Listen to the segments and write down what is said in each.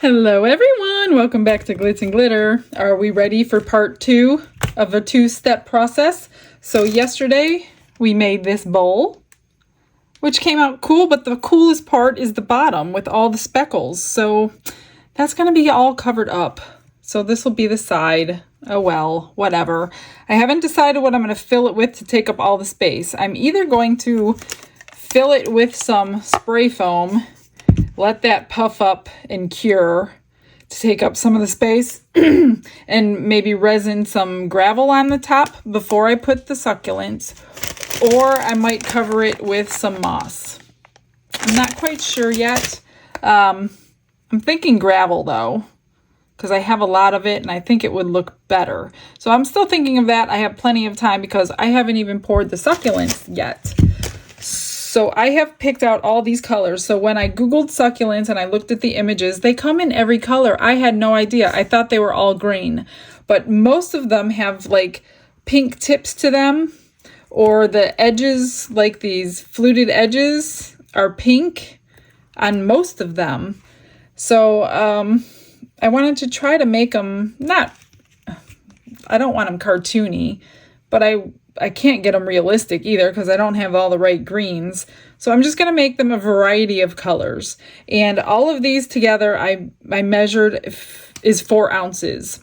Hello everyone, welcome back to Glitz and Glitter. Are we ready for part 2 of a 2-step process? So yesterday we made this bowl, which came out cool, but the coolest part is the bottom with all the speckles. So that's going to be all covered up. So this will be the side. Oh well, whatever. I haven't decided what I'm going to fill it with to take up all the space. I'm either going to fill it with some spray foam, let that puff up and cure to take up some of the space, and maybe resin some gravel on the top before I put the succulents, or I might cover it with some moss. I'm not quite sure yet. I'm thinking gravel though, because I have a lot of it and I think it would look better. So I'm still thinking of that. I have plenty of time because I haven't even poured the succulents yet. So I have picked out all these colors. So when I Googled succulents and I looked at the images, they come in every color. I had no idea. I thought they were all green, but most of them have like pink tips to them, or the edges, like these fluted edges, are pink on most of them. So I wanted to try to make them I don't want them cartoony, but I can't get them realistic either because I don't have all the right greens. So I'm just going to make them a variety of colors. And all of these together I measured is 4 ounces.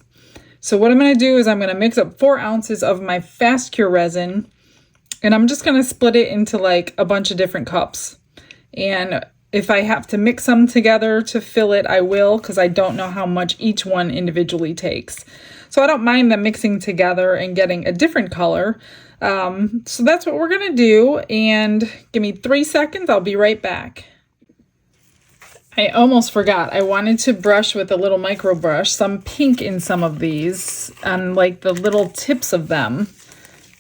So what I'm going to do is I'm going to mix up 4 ounces of my fast cure resin, and I'm just going to split it into like a bunch of different cups. And if I have to mix them together to fill it, I will, because I don't know how much each one individually takes. So I don't mind them mixing together and getting a different color. So that's what we're going to do. And give me 3 seconds. I'll be right back. I almost forgot. I wanted to brush with a little micro brush some pink in some of these on like the little tips of them.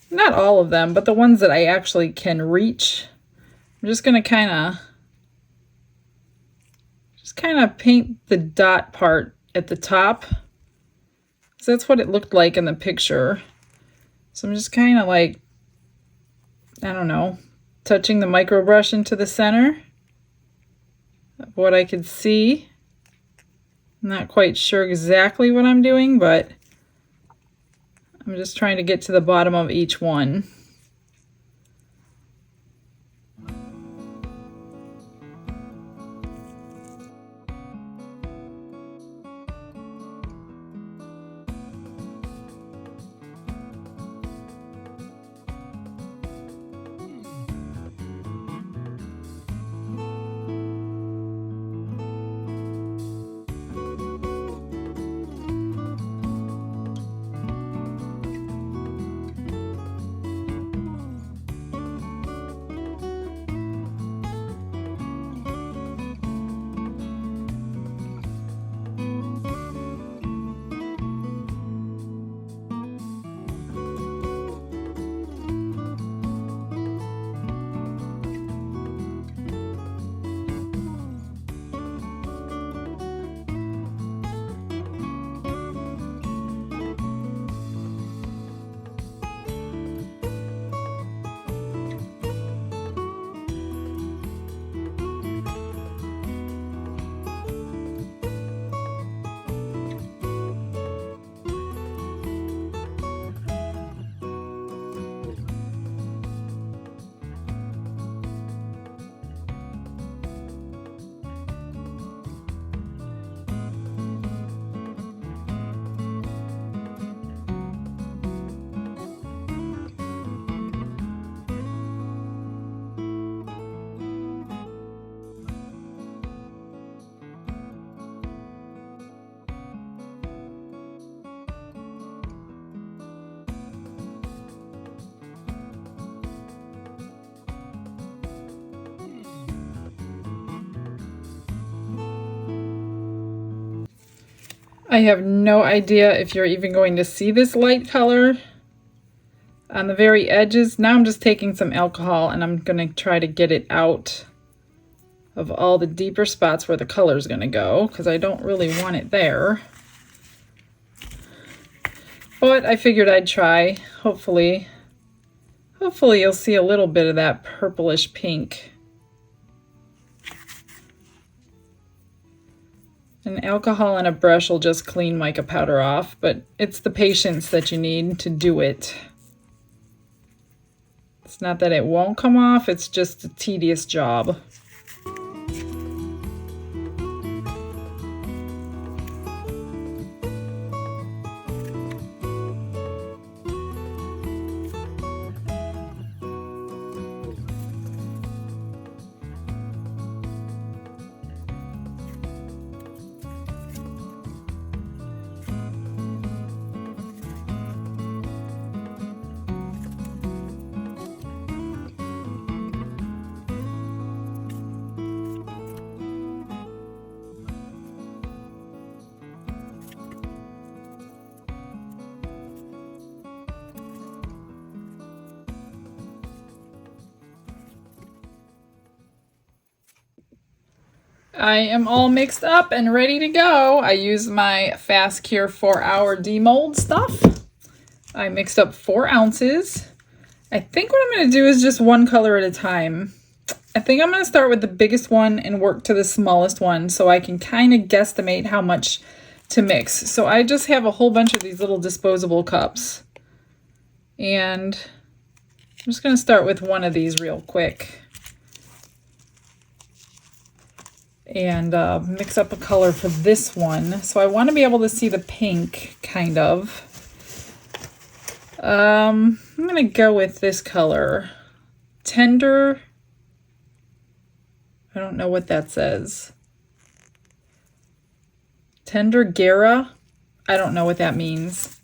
Not all of them, but the ones that I actually can reach. I'm just going to kind of paint the dot part at the top. So that's what it looked like in the picture. So I'm just kind of like, I don't know, touching the micro brush into the center of what I could see. I'm not quite sure exactly what I'm doing, but I'm just trying to get to the bottom of each one. I have no idea if you're even going to see this light color on the very edges. Now I'm just taking some alcohol and I'm going to try to get it out of all the deeper spots where the color is going to go, because I don't really want it there. But I figured I'd try. Hopefully you'll see a little bit of that purplish pink. And alcohol and a brush will just clean mica powder off, but it's the patience that you need to do it. It's not that it won't come off, it's just a tedious job. I am all mixed up and ready to go. I use my Fast Cure 4-hour demold stuff. I mixed up 4 ounces. I think what I'm going to do is just one color at a time. I think I'm going to start with the biggest one and work to the smallest one so I can kind of guesstimate how much to mix. So I just have a whole bunch of these little disposable cups. And I'm just going to start with one of these real quick. And mix up a color for this one. So I want to be able to see the pink, kind of. I'm going to go with this color. Tender. I don't know what that says. Tender Guerra. I don't know what that means.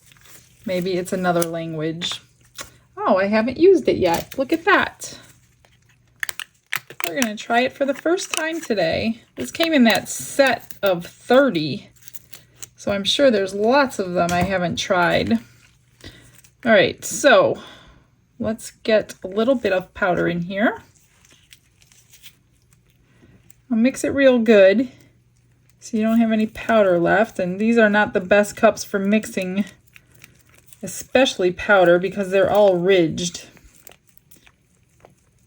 Maybe it's another language. Oh, I haven't used it yet. Look at that. We're going to try it for the first time today. This came in that set of 30, so I'm sure there's lots of them I haven't tried. All right, so let's get a little bit of powder in here. I'll mix it real good so you don't have any powder left, and these are not the best cups for mixing, especially powder, because they're all ridged.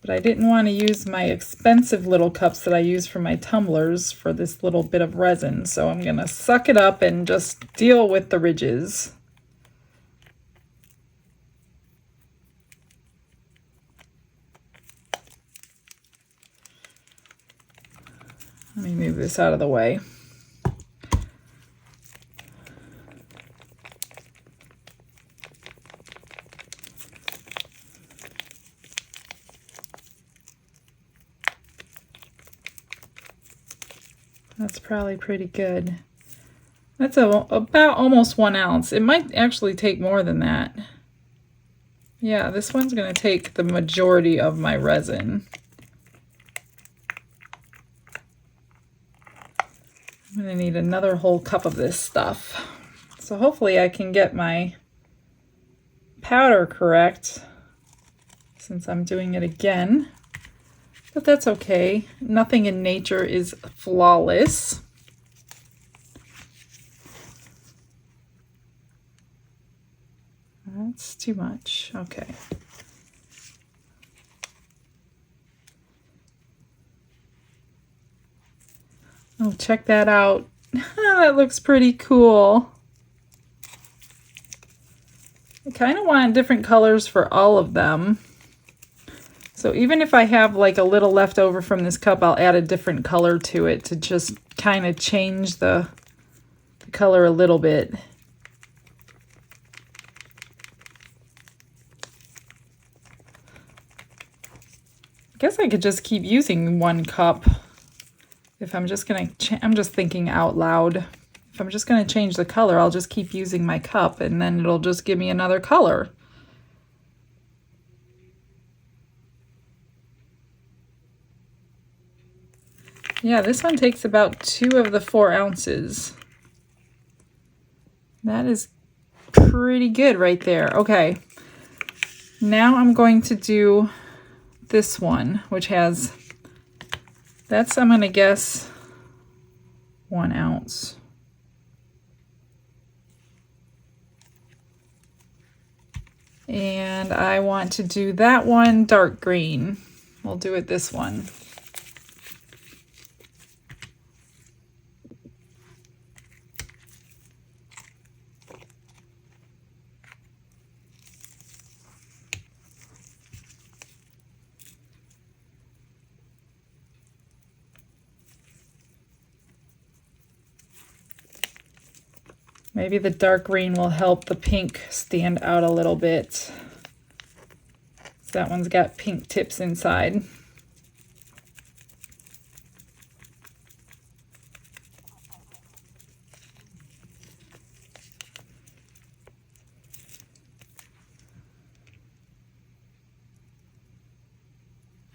But I didn't want to use my expensive little cups that I use for my tumblers for this little bit of resin. So I'm going to suck it up and just deal with the ridges. Let me move this out of the way. That's probably pretty good. That's about almost 1 ounce. It might actually take more than that. Yeah, this one's going to take the majority of my resin. I'm going to need another whole cup of this stuff. So hopefully I can get my powder correct since I'm doing it again. But that's okay. Nothing in nature is flawless. That's too much. Okay. Oh, check that out. That looks pretty cool. I kind of want different colors for all of them. So even if I have like a little left over from this cup, I'll add a different color to it to just kind of change the color a little bit. I guess I could just keep using 1 cup. If I'm just gonna, I'm just thinking out loud. If I'm just gonna change the color, I'll just keep using my cup and then it'll just give me another color. Yeah, this one takes about 2 of the 4 ounces. That is pretty good right there. Okay, now I'm going to do this one, which has, that's, I'm going to guess, 1 ounce. And I want to do that one dark green. We'll do it this one. Maybe the dark green will help the pink stand out a little bit. That one's got pink tips inside.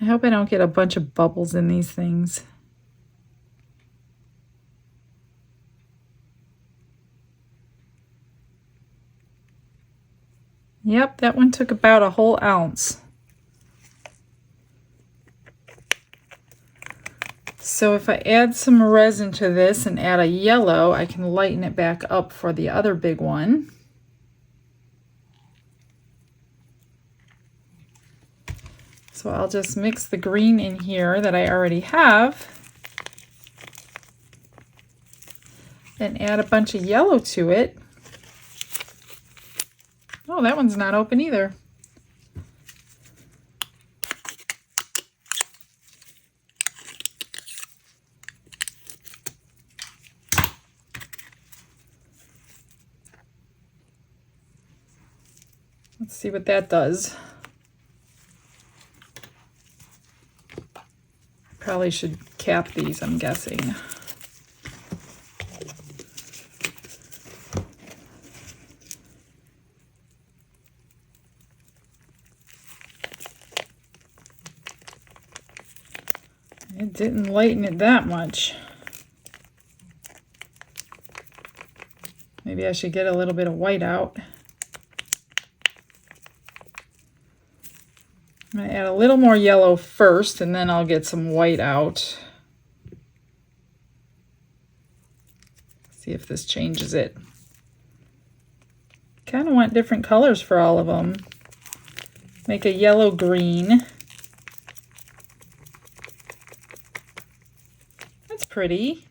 I hope I don't get a bunch of bubbles in these things. Yep, that one took about a whole ounce. So if I add some resin to this and add a yellow, I can lighten it back up for the other big one. So I'll just mix the green in here that I already have and add a bunch of yellow to it. Oh, that one's not open either. Let's see what that does. Probably should cap these, I'm guessing. It didn't lighten it that much. Maybe I should get a little bit of white out. I'm going to add a little more yellow first, and then I'll get some white out. See if this changes it. Kind of want different colors for all of them. Make a yellow green. That's pretty.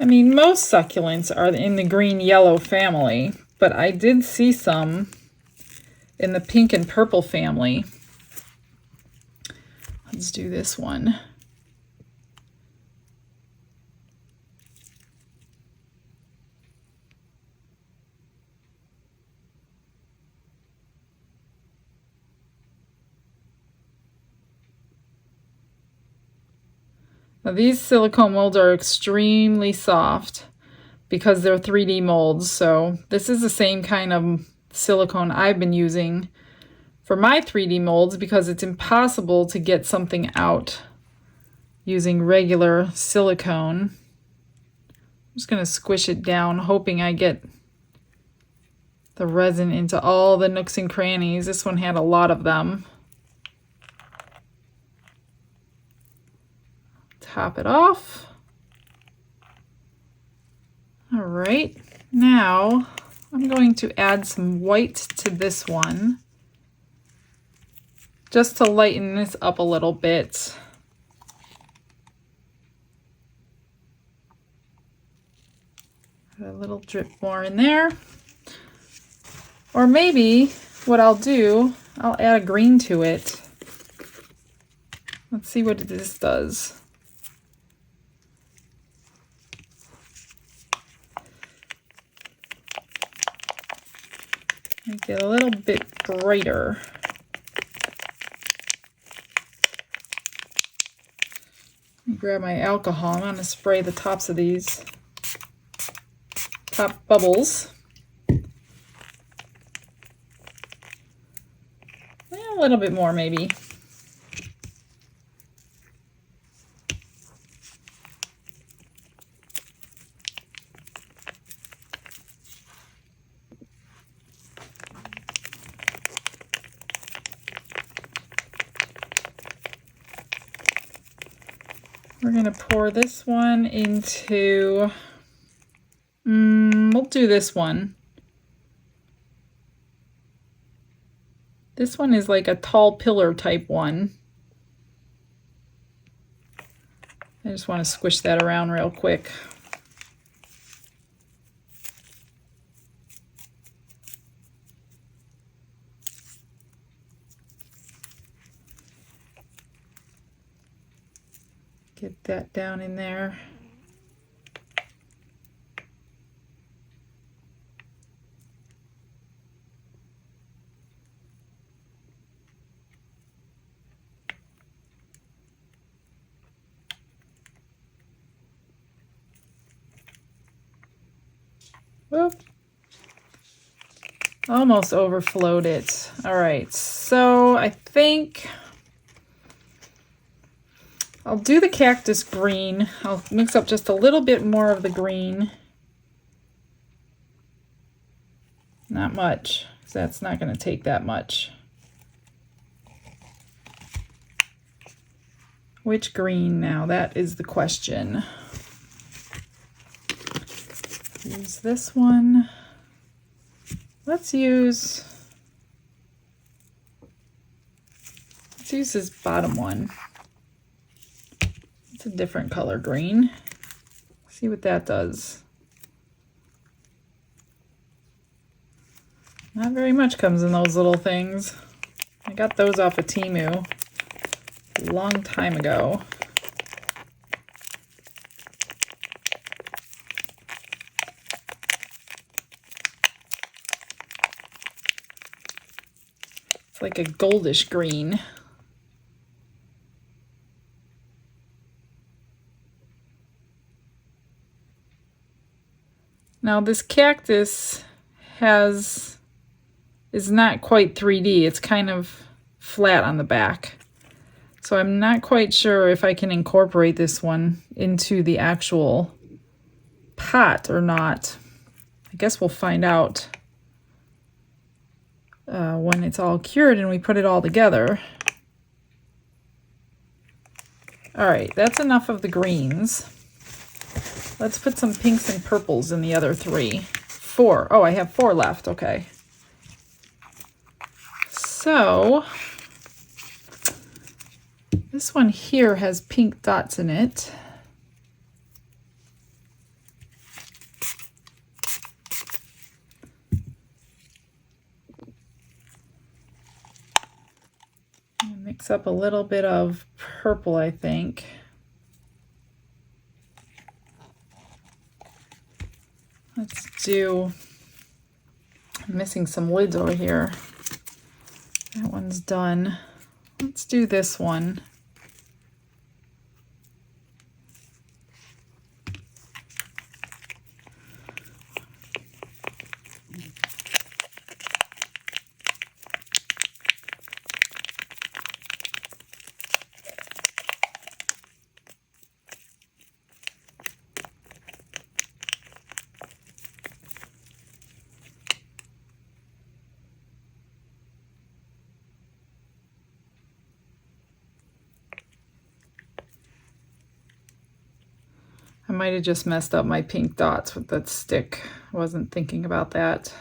I mean, most succulents are in the green-yellow family, but I did see some in the pink and purple family. Let's do this one. Now these silicone molds are extremely soft because they're 3D molds, so this is the same kind of silicone I've been using for my 3D molds because it's impossible to get something out using regular silicone. I'm just going to squish it down, hoping I get the resin into all the nooks and crannies. This one had a lot of them. Top it off. All right, now I'm going to add some white to this one just to lighten this up a little bit. Put a little drip more in there. Or maybe what I'll do, I'll add a green to it. Let's see what this does. Make it a little bit brighter. Grab my alcohol. I'm going to spray the tops of these top bubbles. A little bit more maybe. We're going to pour this one into, we'll do this one. This one is like a tall pillar type one. I just want to squish that around real quick. Get that down in there. Whoop. Almost overflowed it. All right, so I think I'll do the cactus green. I'll mix up just a little bit more of the green. Not much, because that's not going to take that much. Which green now? That is the question. Use this one. Let's use this bottom one. It's a different color green. See what that does. Not very much comes in those little things. I got those off of Temu a long time ago. It's like a goldish green. Now this cactus is not quite 3D. It's kind of flat on the back. So I'm not quite sure if I can incorporate this one into the actual pot or not. I guess we'll find out when it's all cured and we put it all together. All right, that's enough of the greens. Let's put some pinks and purples in the other 3. 4. Oh, I have 4 left. Okay. So this one here has pink dots in it. Mix up a little bit of purple, I think. Let's do, I'm missing some lids over here. That one's done. Let's do this one. I might have just messed up my pink dots with that stick. I wasn't thinking about that.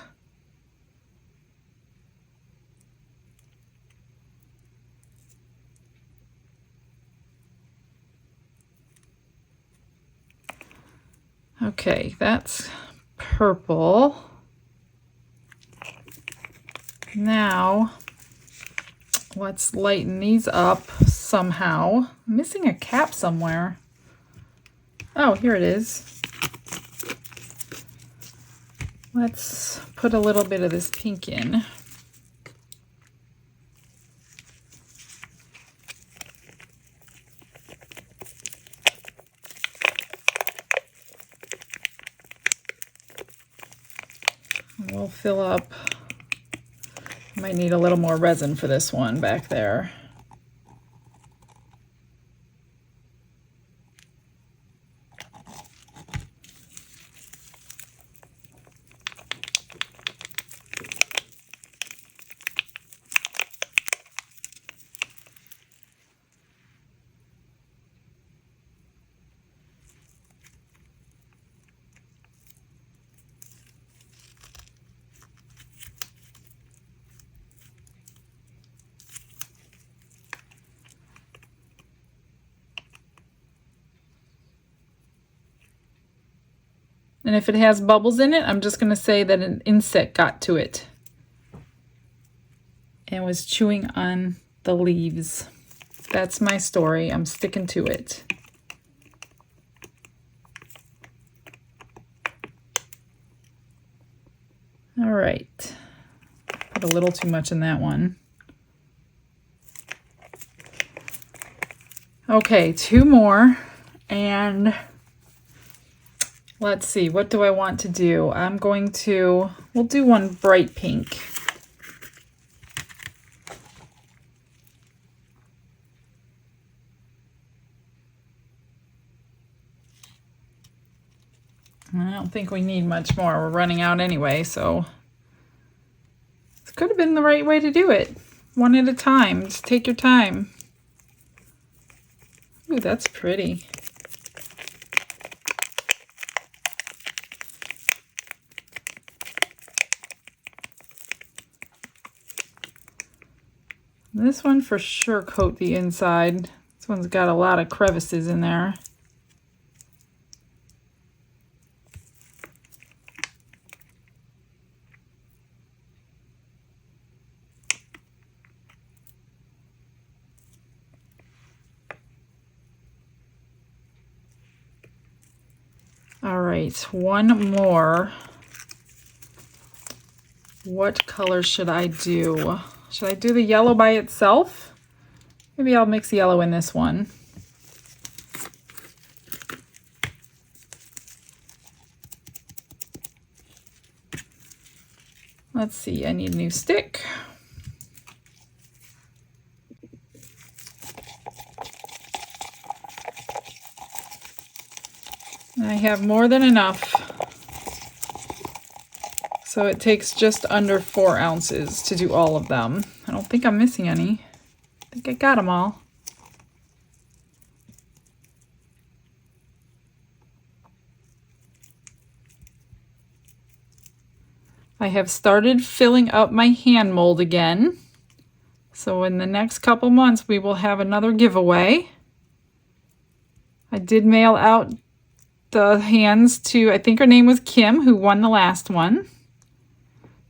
Okay, that's purple. Now, let's lighten these up somehow. I'm missing a cap somewhere. Oh, here it is. Let's put a little bit of this pink in. And we'll fill up. Might need a little more resin for this one back there. And if it has bubbles in it, I'm just going to say that an insect got to it and was chewing on the leaves. That's my story. I'm sticking to it. All right. Put a little too much in that one. Okay, 2 more. And let's see, what do I want to do? We'll do one bright pink. I don't think we need much more. We're running out anyway, so this could have been the right way to do it. One at a time. Just take your time. Ooh, that's pretty. This one for sure coat the inside. This one's got a lot of crevices in there. All right, one more. What color should I do? Should I do the yellow by itself? Maybe I'll mix yellow in this one. Let's see, I need a new stick. I have more than enough. So it takes just under 4 ounces to do all of them. I don't think I'm missing any. I think I got them all. I have started filling up my hand mold again. So in the next couple months, we will have another giveaway. I did mail out the hands to, I think her name was Kim, who won the last one.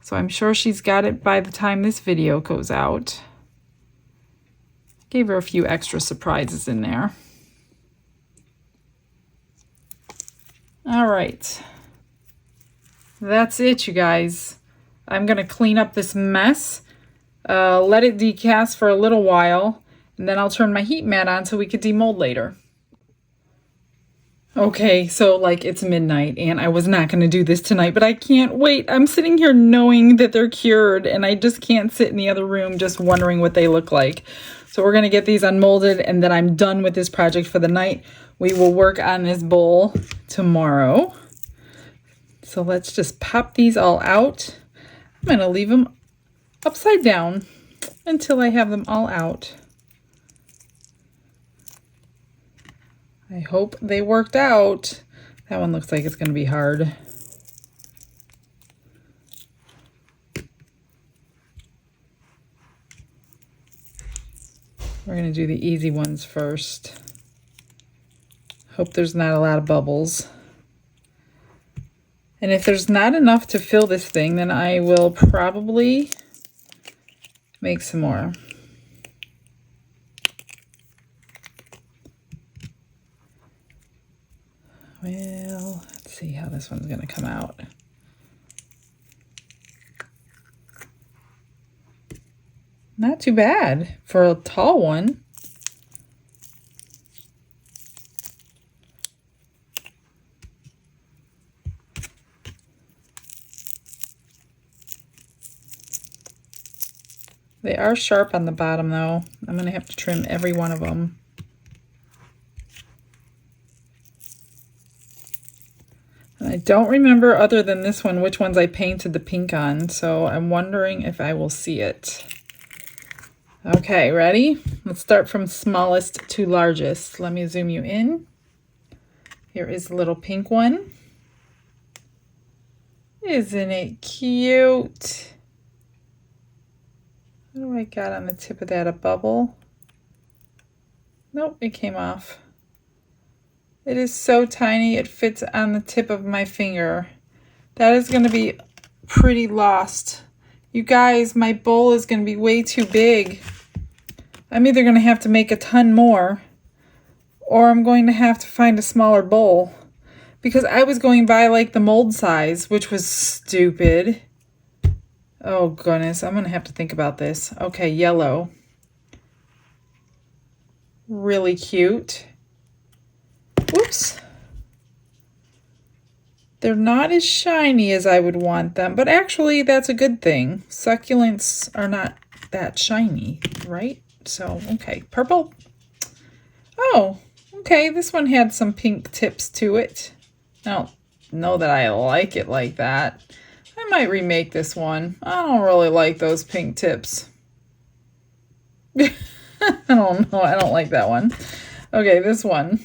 So I'm sure she's got it by the time this video goes out. Gave her a few extra surprises in there. All right. That's it, you guys. I'm going to clean up this mess, let it decast for a little while, and then I'll turn my heat mat on so we could demold later. Okay, so like it's midnight and I was not going to do this tonight, but I can't wait. I'm sitting here knowing that they're cured and I just can't sit in the other room just wondering what they look like. So we're going to get these unmolded and then I'm done with this project for the night. We will work on this bowl tomorrow. So let's just pop these all out. I'm going to leave them upside down until I have them all out. I hope they worked out. That one looks like it's going to be hard. We're going to do the easy ones first. Hope there's not a lot of bubbles. And if there's not enough to fill this thing, then I will probably make some more. Well, let's see how this one's going to come out. Not too bad for a tall one. They are sharp on the bottom though. I'm going to have to trim every one of them. I don't remember, other than this one, which ones I painted the pink on, so I'm wondering if I will see it. Okay, ready? Let's start from smallest to largest. Let me zoom you in. Here is the little pink one. Isn't it cute? What do I got on the tip of that? A bubble? Nope, it came off. It is so tiny, it fits on the tip of my finger. That is going to be pretty lost. You guys, my bowl is going to be way too big. I'm either going to have to make a ton more, or I'm going to have to find a smaller bowl. Because I was going by like the mold size, which was stupid. Oh goodness, I'm gonna have to think about this. Okay, yellow. Really cute. Whoops. They're not as shiny as I would want them, but actually that's a good thing. Succulents are not that shiny, right? So, okay, purple. Oh, okay, this one had some pink tips to it. I don't know that I like it like that. I might remake this one. I don't really like those pink tips. I don't know, I don't like that one. Okay, this one.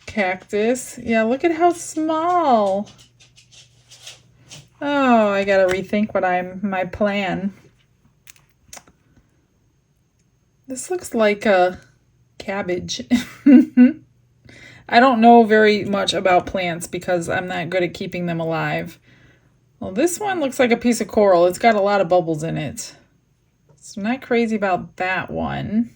Cactus. Yeah, look at how small. Oh, I gotta rethink my plan. This looks like a cabbage. I don't know very much about plants because I'm not good at keeping them alive. Well, this one looks like a piece of coral. It's got a lot of bubbles in it. So I'm not crazy about that one.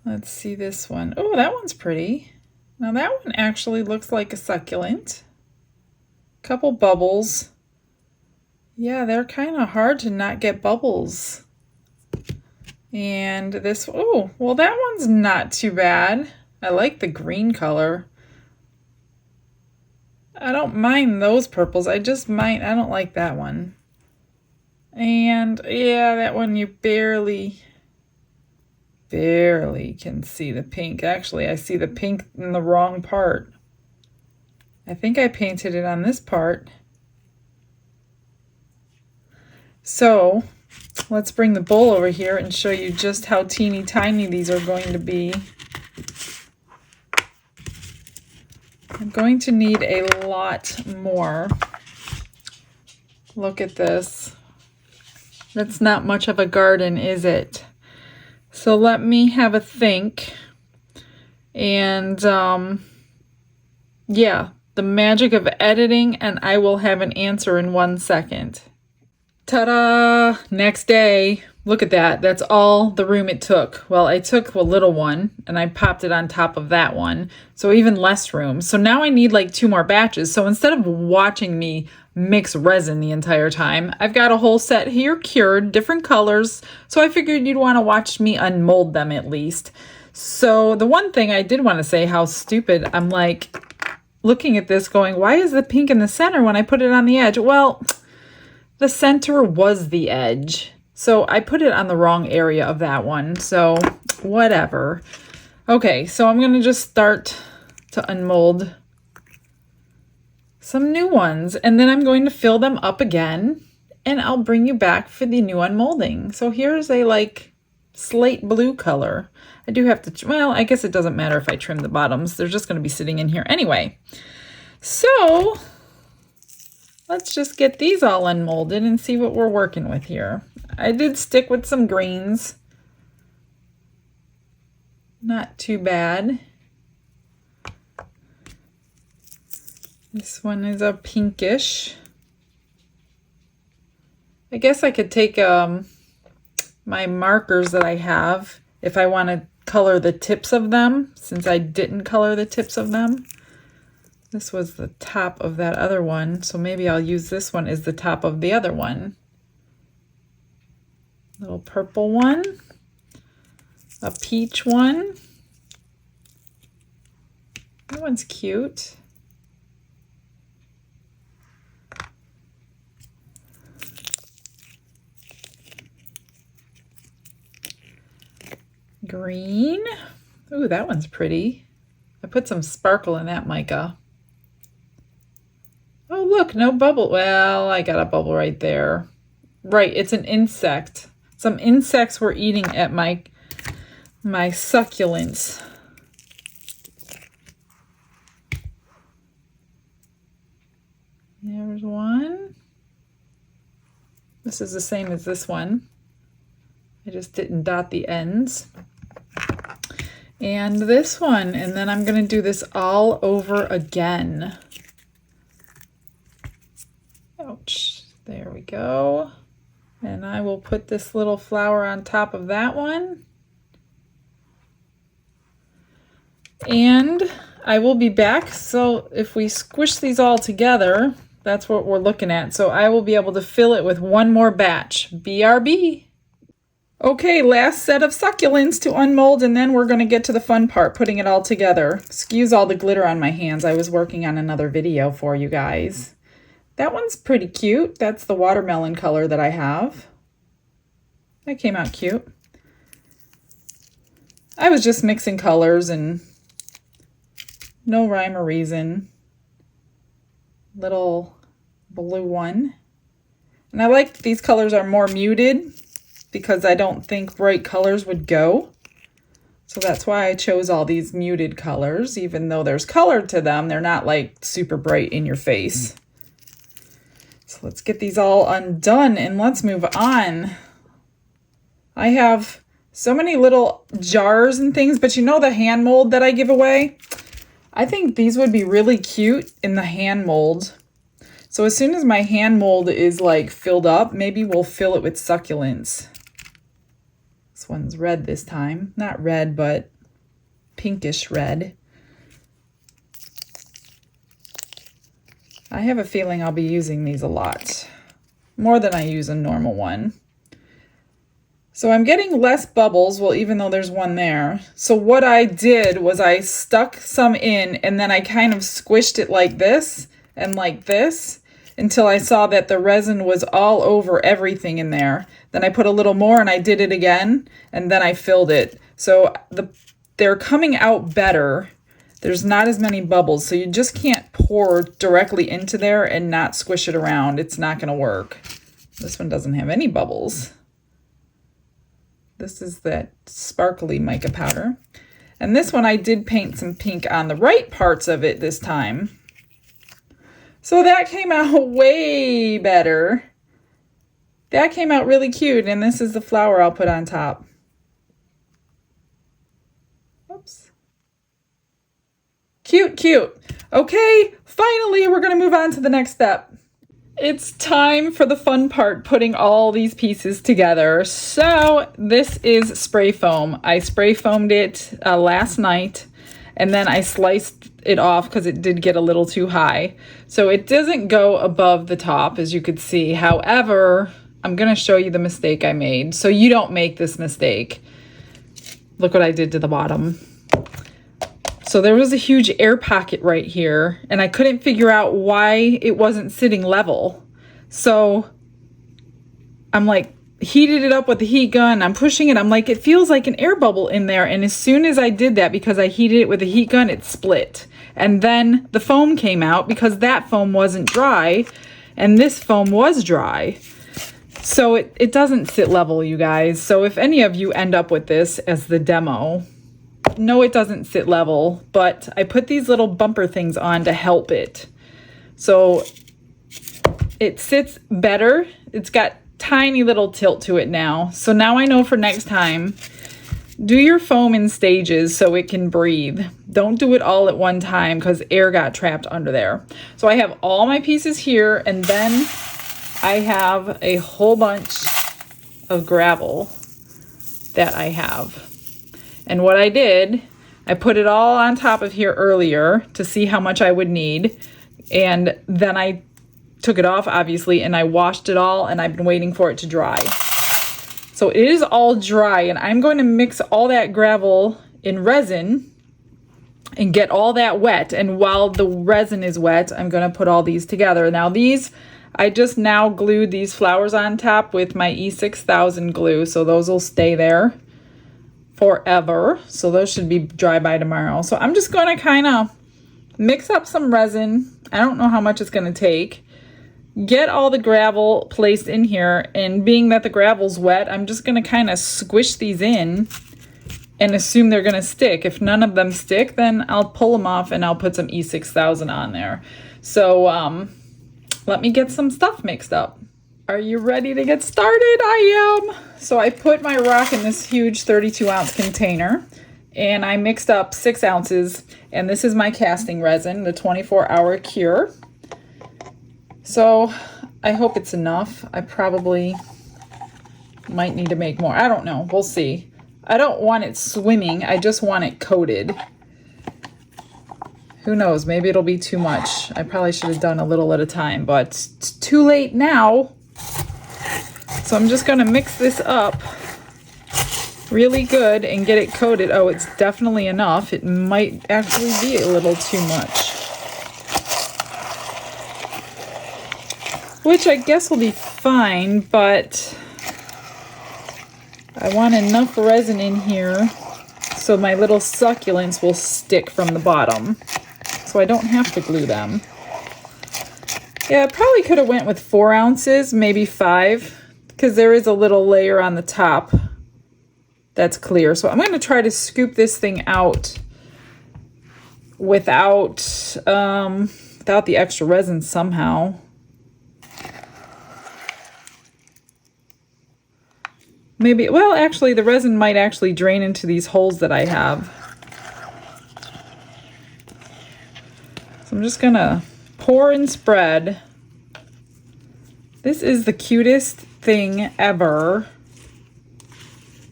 Let's see this one. Oh, that one's pretty. Now that one actually looks like a succulent. Couple bubbles. Yeah, they're kind of hard to not get bubbles. And this, oh, well that one's not too bad. I like the green color. I don't mind those purples. I don't like that one. And yeah, that one you barely can see the pink. Actually, I see the pink in the wrong part. I think I painted it on this part. So let's bring the bowl over here and show you just how teeny tiny these are going to be. I'm going to need a lot more. Look at this. That's not much of a garden, is it? So let me have a think. And yeah, the magic of editing, and I will have an answer in 1 second. Ta-da! Next day. Look at that. That's all the room it took. Well, I took a little one and I popped it on top of that one. So even less room. So now I need like 2 more batches. So instead of watching me mix resin the entire time, I've got a whole set here cured, different colors. So I figured you'd want to watch me unmold them at least. So the one thing I did want to say, how stupid, I'm like looking at this going, why is the pink in the center when I put it on the edge? Well, the center was the edge. So I put it on the wrong area of that one. So whatever. Okay, so I'm going to just start to unmold some new ones. And then I'm going to fill them up again. And I'll bring you back for the new unmolding. So here's a like slate blue color. I do have to, well, I guess it doesn't matter if I trim the bottoms. They're just going to be sitting in here anyway. So let's just get these all unmolded and see what we're working with here. I did stick with some greens. Not too bad. This one is a pinkish. I guess I could take my markers that I have if I want to color the tips of them, since I didn't color the tips of them. This was the top of that other one, so maybe I'll use this one as the top of the other one. Little purple one, a peach one. That one's cute. Green. Ooh, that one's pretty. I put some sparkle in that mica. Oh, look, no bubble. Well, I got a bubble right there. Right, it's an insect. Some insects were eating at my succulents. There's one. This is the same as this one. I just didn't dot the ends. And this one, and then I'm going to do this all over again. Ouch. There we go. And I will put this little flower on top of that one. And I will be back. So if we squish these all together, That's what we're looking at. So I will be able to fill it with one more batch. BRB. Okay, last set of succulents to unmold, and then we're going to get to the fun part, putting it all together. Excuse all the glitter on my hands. I was working on another video for you guys. That one's pretty cute. That's the watermelon color that I have. That came out cute. I was just mixing colors and no rhyme or reason. Little blue one. And I like these colors are more muted because I don't think bright colors would go. So that's why I chose all these muted colors. Even though there's color to them, they're not like super bright in your face. So let's get these all undone and let's move on. I have so many little jars and things, but you know the hand mold that I give away? I think these would be really cute in the hand mold. So as soon as my hand mold is like filled up, maybe we'll fill it with succulents. This one's red this time. Not red, but pinkish red. I have a feeling I'll be using these a lot. More than I use a normal one. So I'm getting less bubbles, well, even though there's one there. So what I did was I stuck some in and then I kind of squished it like this and like this until I saw that the resin was all over everything in there. Then I put a little more and I did it again and then I filled it. So they're coming out better. There's not as many bubbles, so you just can't pour directly into there and not squish it around. It's not going to work. This one doesn't have any bubbles. This is that sparkly mica powder. And this one I did paint some pink on the right parts of it this time. So that came out way better. That came out really cute, and this is the flower I'll put on top. Oops. Cute, cute. Okay, finally we're going to move on to the next step. It's time for the fun part, putting all these pieces together. So this is spray foam. I spray foamed it last night, and then I sliced it off because it did get a little too high. So it doesn't go above the top, as you could see. However, I'm going to show you the mistake I made so you don't make this mistake. Look what I did to the bottom. So there was a huge air pocket right here, and I couldn't figure out why it wasn't sitting level. So I'm like, heated it up with the heat gun. I'm pushing it. I'm like, it feels like an air bubble in there. And as soon as I did that, because I heated it with a heat gun, it split. And then the foam came out because that foam wasn't dry and this foam was dry. So it doesn't sit level, you guys. So if any of you end up with this as the demo, no, it doesn't sit level, but I put these little bumper things on to help it. So it sits better. It's got tiny little tilt to it now. So now I know for next time, do your foam in stages so it can breathe. Don't do it all at one time because air got trapped under there. So I have all my pieces here, and then I have a whole bunch of gravel that I have. And what I did, I put it all on top of here earlier to see how much I would need. And then I took it off, obviously, and I washed it all, and I've been waiting for it to dry. So it is all dry, and I'm going to mix all that gravel in resin and get all that wet. And while the resin is wet, I'm going to put all these together. Now these, I just now glued these flowers on top with my E6000 glue, so those will stay there forever. So those should be dry by tomorrow. So I'm just going to kind of mix up some resin. I don't know how much it's going to take. Get all the gravel placed in here, and being that the gravel's wet, I'm just going to kind of squish these in and assume they're going to stick. If none of them stick, then I'll pull them off and I'll put some E6000 on there. So let me get some stuff mixed up. Are you ready to get started? I am. So I put my rock in this huge 32-ounce container, and I mixed up 6 ounces, and this is my casting resin, the 24-hour cure. So I hope it's enough. I probably might need to make more. I don't know. We'll see. I don't want it swimming. I just want it coated. Who knows, maybe it'll be too much. I probably should have done a little at a time, but it's too late now. So I'm just gonna mix this up really good and get it coated. Oh, it's definitely enough. It might actually be a little too much. Which I guess will be fine, but I want enough resin in here so my little succulents will stick from the bottom. So I don't have to glue them. Yeah, I probably could have went with 4 ounces, maybe 5, because there is a little layer on the top that's clear. So I'm going to try to scoop this thing out without the extra resin somehow. Maybe, well, actually, the resin might actually drain into these holes that I have. So I'm just gonna pour and spread. This is the cutest thing ever.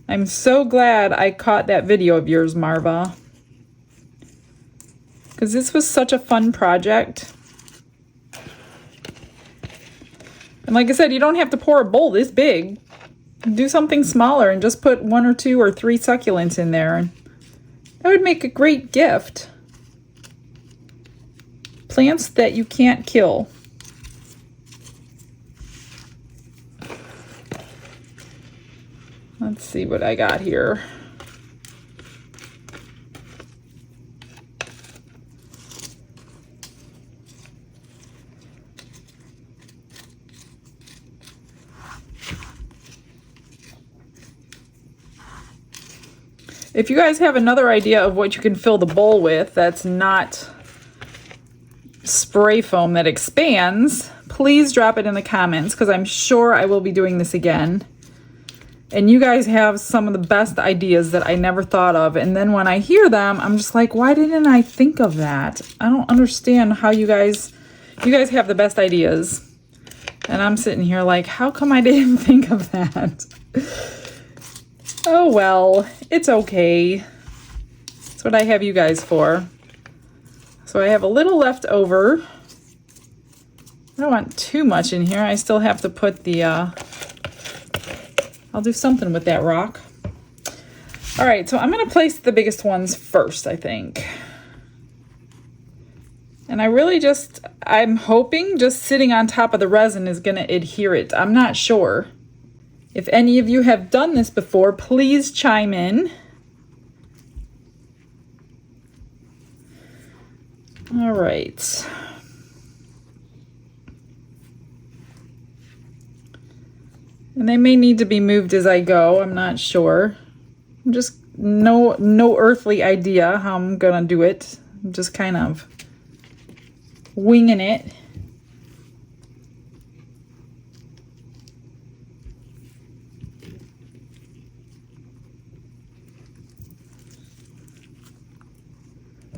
I'm so glad I caught that video of yours, Marva, because this was such a fun project. And like I said, you don't have to pour a bowl this big. Do something smaller and just put 1 or 2 or 3 succulents in there. That would make a great gift. Plants that you can't kill. Let's see what I got here. If you guys have another idea of what you can fill the bowl with that's not spray foam that expands, please drop it in the comments, because I'm sure I will be doing this again. And you guys have some of the best ideas that I never thought of. And then when I hear them, I'm just like, why didn't I think of that? I don't understand how you guys have the best ideas. And I'm sitting here like, how come I didn't think of that? Oh, well, it's okay. That's what I have you guys for. So I have a little left over. I don't want too much in here. I still have to put the, I'll do something with that rock. All right, so I'm gonna place the biggest ones first, I think. And I really I'm hoping just sitting on top of the resin is gonna adhere it. I'm not sure. If any of you have done this before, please chime in. All right. And they may need to be moved as I go. I'm not sure. I'm just no earthly idea how I'm gonna do it. I'm just kind of winging it.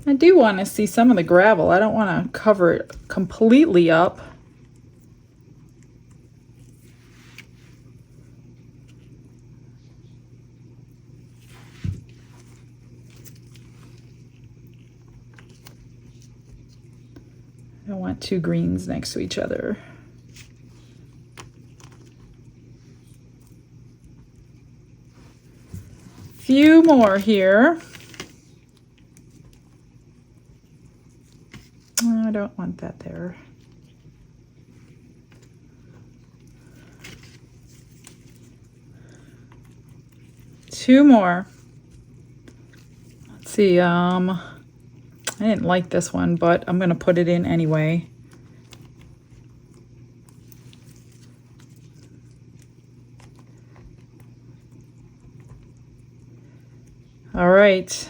I do want to see some of the gravel. I don't want to cover it completely up. I don't want 2 greens next to each other. Few more here. I don't want that there. Two more. Let's see, I didn't like this one, but I'm gonna put it in anyway. All right.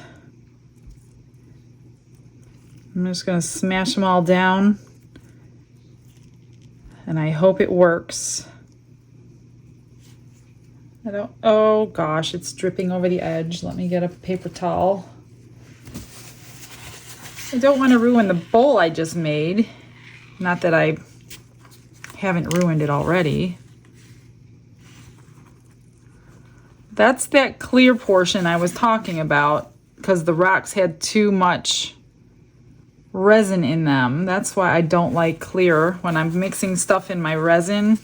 I'm just going to smash them all down, and I hope it works. Oh gosh, it's dripping over the edge. Let me get a paper towel. I don't want to ruin the bowl I just made. Not that I haven't ruined it already. That's that clear portion I was talking about, because the rocks had too much resin in them. That's why I don't like clear when I'm mixing stuff in my resin.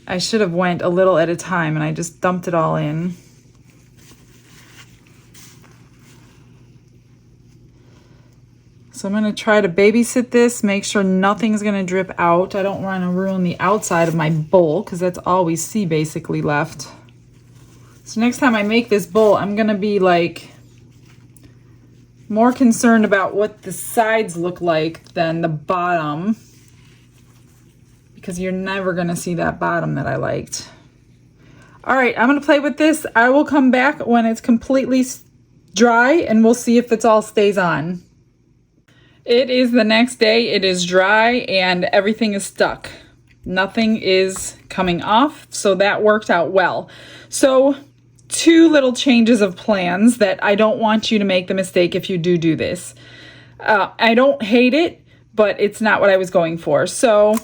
I should have went a little at a time and I just dumped it all in. So I'm going to try to babysit this, make sure nothing's going to drip out. I don't want to ruin the outside of my bowl because that's all we see basically left. So next time I make this bowl, I'm going to be like more concerned about what the sides look like than the bottom, because you're never going to see that bottom that I liked. All right, I'm going to play with this. I will come back when it's completely dry and we'll see if it all stays on. It is the next day. It is dry and everything is stuck. Nothing is coming off, so that worked out well. So 2 little changes of plans that I don't want you to make the mistake if you do this. I don't hate it, but it's not what I was going for. So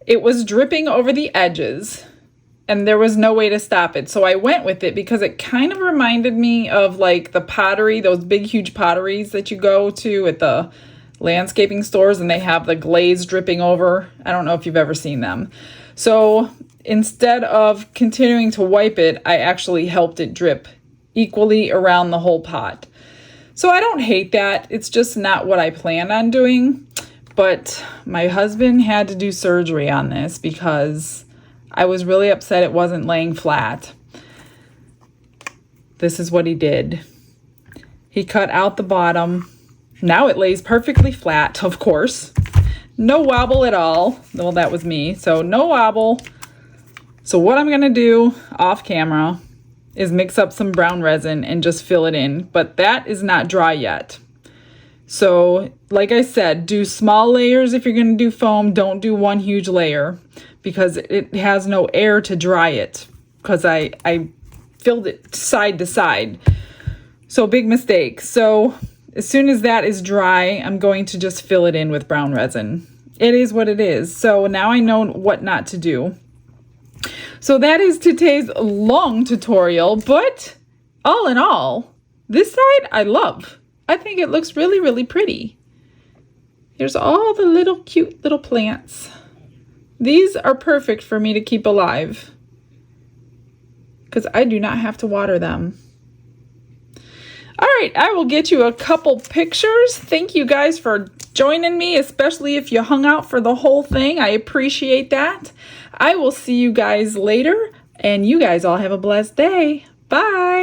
it was dripping over the edges and there was no way to stop it. So I went with it because it kind of reminded me of like the pottery, those big, huge potteries that you go to at the landscaping stores and they have the glaze dripping over. I don't know if you've ever seen them. So instead of continuing to wipe it, I actually helped it drip equally around the whole pot. So I don't hate that. It's just not what I planned on doing. But my husband had to do surgery on this because I was really upset it wasn't laying flat. This is what he did. He cut out the bottom. Now it lays perfectly flat, of course. No wobble at all. Well, that was me, so no wobble. So what I'm gonna do off camera is mix up some brown resin and just fill it in, but that is not dry yet. So like I said, do small layers if you're gonna do foam. Don't do one huge layer because it has no air to dry it because I filled it side to side. So big mistake. So as soon as that is dry, I'm going to just fill it in with brown resin. It is what it is. So now I know what not to do. So that is today's long tutorial, but all in all, this side I love. I think it looks really, really pretty. Here's all the little cute little plants. These are perfect for me to keep alive because I do not have to water them. All right, I will get you a couple pictures. Thank you guys for joining me, especially if you hung out for the whole thing. I appreciate that. I will see you guys later, and you guys all have a blessed day. Bye.